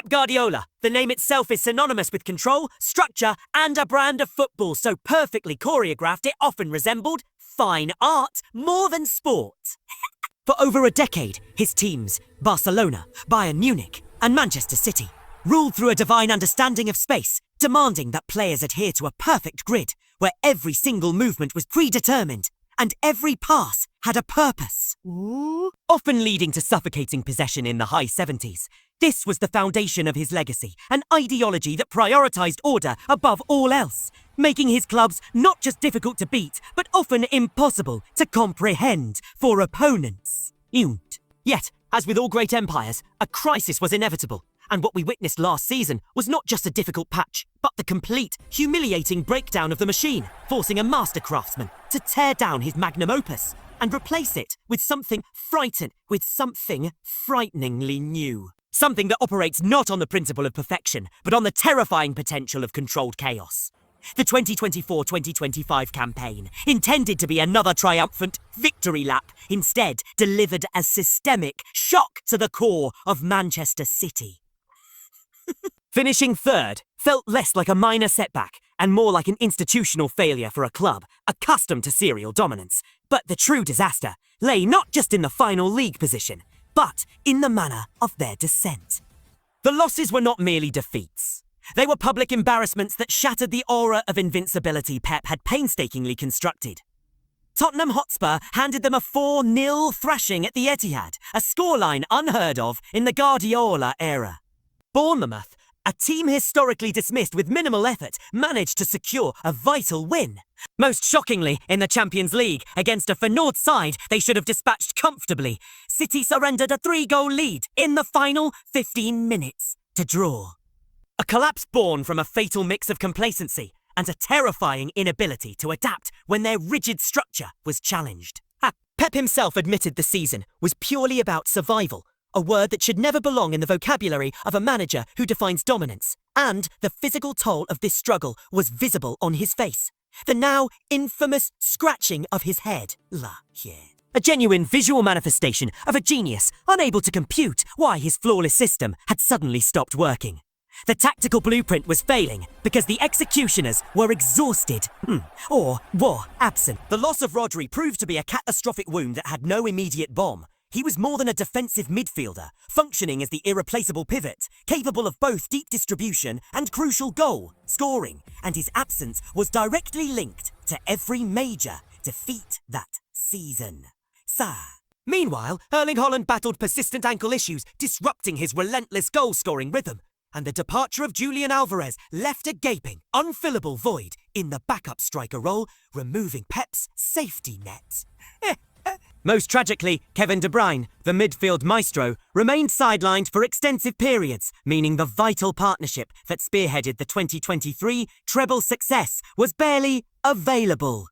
Pep Guardiola. The name itself is synonymous with control, structure, and a brand of football so perfectly choreographed it often resembled fine art more than sport. For over a decade, his teams, Barcelona, Bayern Munich, and Manchester City, ruled through a divine understanding of space, demanding that players adhere to a perfect grid where every single movement was predetermined and every pass had a purpose. Often leading to suffocating possession in the high 70s. This was the foundation of his legacy, an ideology that prioritized order above all else, making his clubs not just difficult to beat, but often impossible to comprehend for opponents. Yet, as with all great empires, a crisis was inevitable. And what we witnessed last season was not just a difficult patch, but the complete, humiliating breakdown of the machine, forcing a master craftsman to tear down his magnum opus and replace it with something frighteningly new. Something that operates not on the principle of perfection, but on the terrifying potential of controlled chaos. The 2024-2025 campaign, intended to be another triumphant victory lap, instead delivered a systemic shock to the core of Manchester City. Finishing third felt less like a minor setback and more like an institutional failure for a club accustomed to serial dominance. But the true disaster lay not just in the final league position, but in the manner of their descent. The losses were not merely defeats. They were public embarrassments that shattered the aura of invincibility Pep had painstakingly constructed. Tottenham Hotspur handed them a 4-0 thrashing at the Etihad, a scoreline unheard of in the Guardiola era. Bournemouth, a team historically dismissed with minimal effort, managed to secure a vital win. Most shockingly, in the Champions League, against a Feyenoord side they should have dispatched comfortably, City surrendered a 3-goal lead in the final 15 minutes to draw. A collapse born from a fatal mix of complacency and a terrifying inability to adapt when their rigid structure was challenged. Pep himself admitted the season was purely about survival, a word that should never belong in the vocabulary of a manager who defines dominance. And the physical toll of this struggle was visible on his face. The now infamous scratching of his head. A genuine visual manifestation of a genius unable to compute why his flawless system had suddenly stopped working. The tactical blueprint was failing because the executioners were exhausted, or were absent. The loss of Rodri proved to be a catastrophic wound that had no immediate balm. He was more than a defensive midfielder, functioning as the irreplaceable pivot, capable of both deep distribution and crucial goal scoring, and his absence was directly linked to every major defeat that season. Meanwhile, Erling Haaland battled persistent ankle issues, disrupting his relentless goal-scoring rhythm, and the departure of Julian Alvarez left a gaping, unfillable void in the backup striker role, removing Pep's safety net. Most tragically, Kevin De Bruyne, the midfield maestro, remained sidelined for extensive periods, meaning the vital partnership that spearheaded the 2023 treble success was barely available.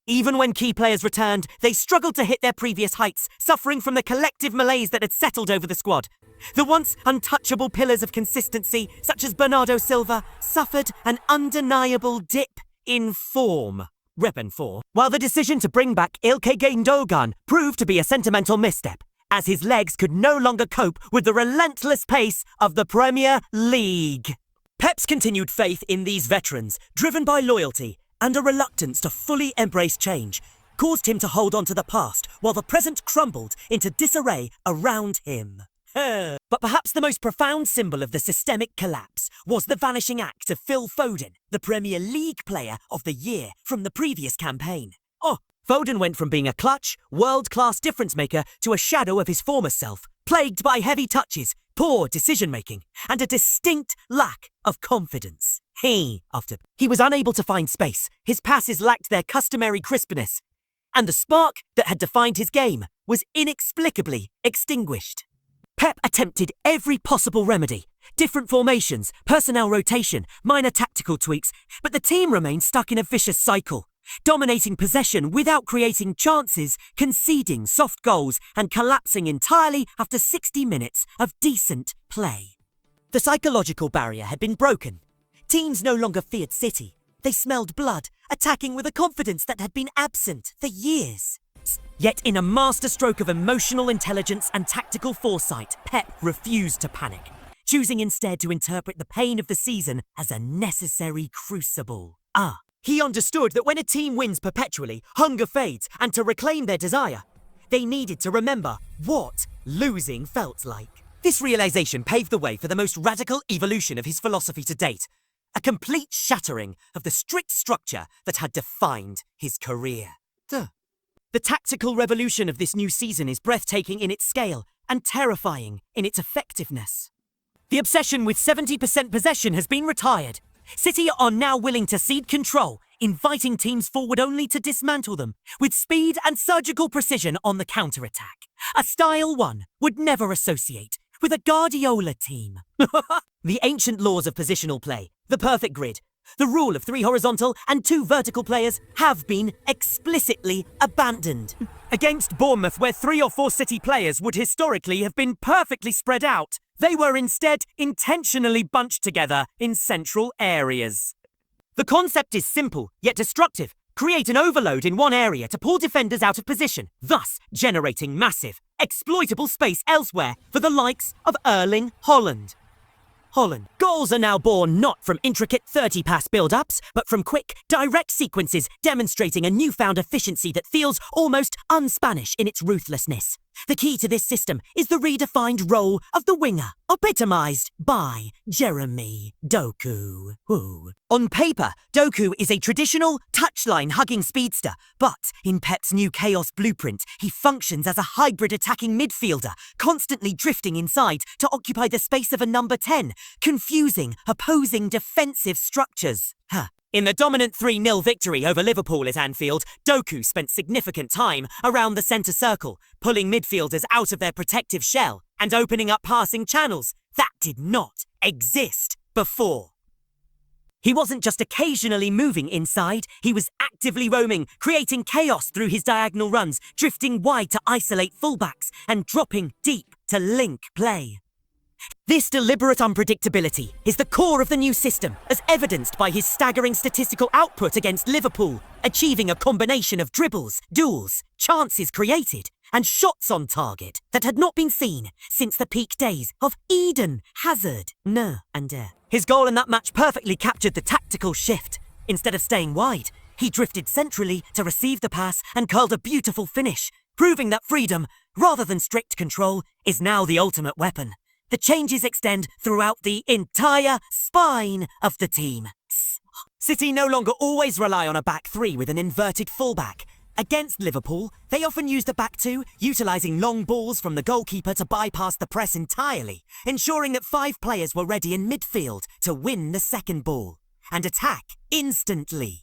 Even when key players returned, they struggled to hit their previous heights, suffering from the collective malaise that had settled over the squad. The once untouchable pillars of consistency, such as Bernardo Silva, suffered an undeniable dip in form. While the decision to bring back Ilkay Gundogan proved to be a sentimental misstep, as his legs could no longer cope with the relentless pace of the Premier League. Pep's continued faith in these veterans, driven by loyalty and a reluctance to fully embrace change, caused him to hold on to the past while the present crumbled into disarray around him. But perhaps the most profound symbol of the systemic collapse was the vanishing act of Phil Foden, the Premier League Player of the Year from the previous campaign. Foden went from being a clutch, world-class difference-maker to a shadow of his former self, plagued by heavy touches, poor decision-making, and a distinct lack of confidence. He was unable to find space, his passes lacked their customary crispness, and the spark that had defined his game was inexplicably extinguished. Pep attempted every possible remedy, different formations, personnel rotation, minor tactical tweaks, but the team remained stuck in a vicious cycle, dominating possession without creating chances, conceding soft goals, and collapsing entirely after 60 minutes of decent play. The psychological barrier had been broken. Teams no longer feared City. They smelled blood, attacking with a confidence that had been absent for years. Yet in a masterstroke of emotional intelligence and tactical foresight, Pep refused to panic. choosing instead to interpret the pain of the season as a necessary crucible. He understood that when a team wins perpetually, hunger fades, and to reclaim their desire, they needed to remember what losing felt like. This realization paved the way for the most radical evolution of his philosophy to date, a complete shattering of the strict structure that had defined his career. The tactical revolution of this new season is breathtaking in its scale and terrifying in its effectiveness. The obsession with 70% possession has been retired. City are now willing to cede control, inviting teams forward only to dismantle them, with speed and surgical precision on the counter-attack. A style one would never associate with a Guardiola team. The ancient laws of positional play, the perfect grid, the rule of 3 horizontal and 2 vertical players have been explicitly abandoned. Against Bournemouth, where 3 or 4 City players would historically have been perfectly spread out, they were instead intentionally bunched together in central areas. The concept is simple, yet destructive. Create an overload in one area to pull defenders out of position, thus generating massive, exploitable space elsewhere for the likes of Erling Haaland. Goals are now born not from intricate 30-pass build-ups, but from quick, direct sequences demonstrating a newfound efficiency that feels almost un-Spanish in its ruthlessness. The key to this system is the redefined role of the winger, epitomized by Jeremy Doku. On paper, Doku is a traditional touchline-hugging speedster, but in Pep's new Chaos blueprint, he functions as a hybrid attacking midfielder, constantly drifting inside to occupy the space of a number 10, confusing opposing defensive structures. In the dominant 3-0 victory over Liverpool at Anfield, Doku spent significant time around the centre circle, pulling midfielders out of their protective shell and opening up passing channels that did not exist before. He wasn't just occasionally moving inside, he was actively roaming, creating chaos through his diagonal runs, drifting wide to isolate fullbacks and dropping deep to link play. This deliberate unpredictability is the core of the new system, as evidenced by his staggering statistical output against Liverpool, achieving a combination of dribbles, duels, chances created, and shots on target that had not been seen since the peak days of Eden Hazard. His goal in that match perfectly captured the tactical shift. Instead of staying wide, he drifted centrally to receive the pass and curled a beautiful finish, proving that freedom, rather than strict control, is now the ultimate weapon. The changes extend throughout the entire spine of the team. City no longer always rely on a back 3 with an inverted fullback. Against Liverpool, they often used a back 2, utilising long balls from the goalkeeper to bypass the press entirely, ensuring that 5 players were ready in midfield to win the second ball and attack instantly.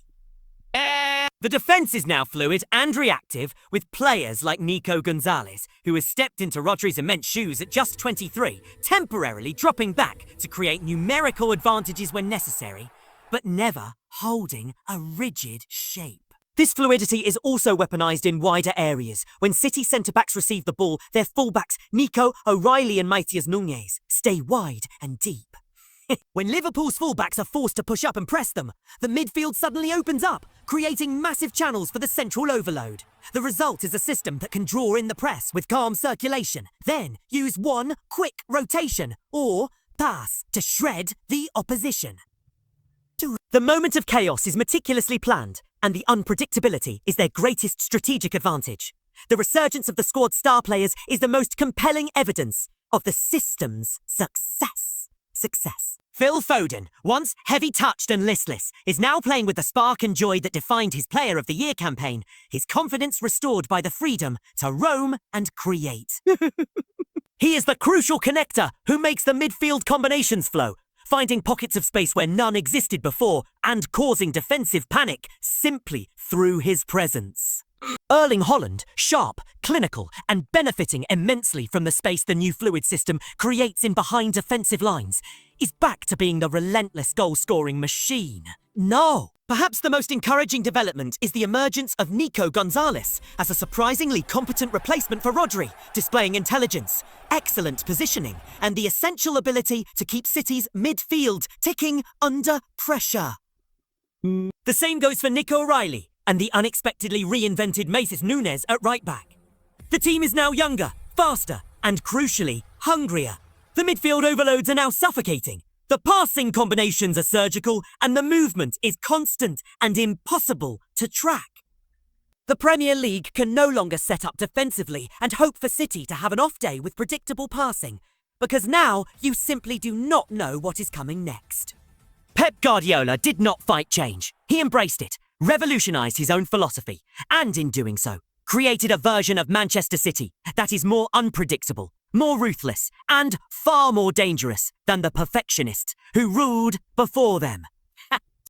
The defence is now fluid and reactive, with players like Nico Gonzalez, who has stepped into Rodri's immense shoes at just 23, temporarily dropping back to create numerical advantages when necessary, but never holding a rigid shape. This fluidity is also weaponised in wider areas. When City centre-backs receive the ball, their full-backs, Nico, O'Reilly and Matías Núñez, stay wide and deep. When Liverpool's fullbacks are forced to push up and press them, the midfield suddenly opens up, creating massive channels for the central overload. The result is a system that can draw in the press with calm circulation, then use one quick rotation or pass to shred the opposition. The moment of chaos is meticulously planned, and the unpredictability is their greatest strategic advantage. The resurgence of the squad's star players is the most compelling evidence of the system's success. Phil Foden, once heavy-touched and listless, is now playing with the spark and joy that defined his Player of the Year campaign, his confidence restored by the freedom to roam and create. He is the crucial connector who makes the midfield combinations flow, finding pockets of space where none existed before and causing defensive panic simply through his presence. Erling Haaland, sharp, clinical, and benefiting immensely from the space the new fluid system creates in behind defensive lines, is back to being the relentless goal-scoring machine. No! Perhaps the most encouraging development is the emergence of Nico Gonzalez as a surprisingly competent replacement for Rodri, displaying intelligence, excellent positioning, and the essential ability to keep City's midfield ticking under pressure. The same goes for Nico O'Reilly and the unexpectedly reinvented Matías Núñez at right back. The team is now younger, faster, and crucially, hungrier. The midfield overloads are now suffocating. The passing combinations are surgical, and the movement is constant and impossible to track. The Premier League can no longer set up defensively and hope for City to have an off day with predictable passing, because now you simply do not know what is coming next. Pep Guardiola did not fight change. He embraced it, revolutionised his own philosophy, and in doing so, created a version of Manchester City that is more unpredictable, more ruthless, and far more dangerous than the perfectionists who ruled before them.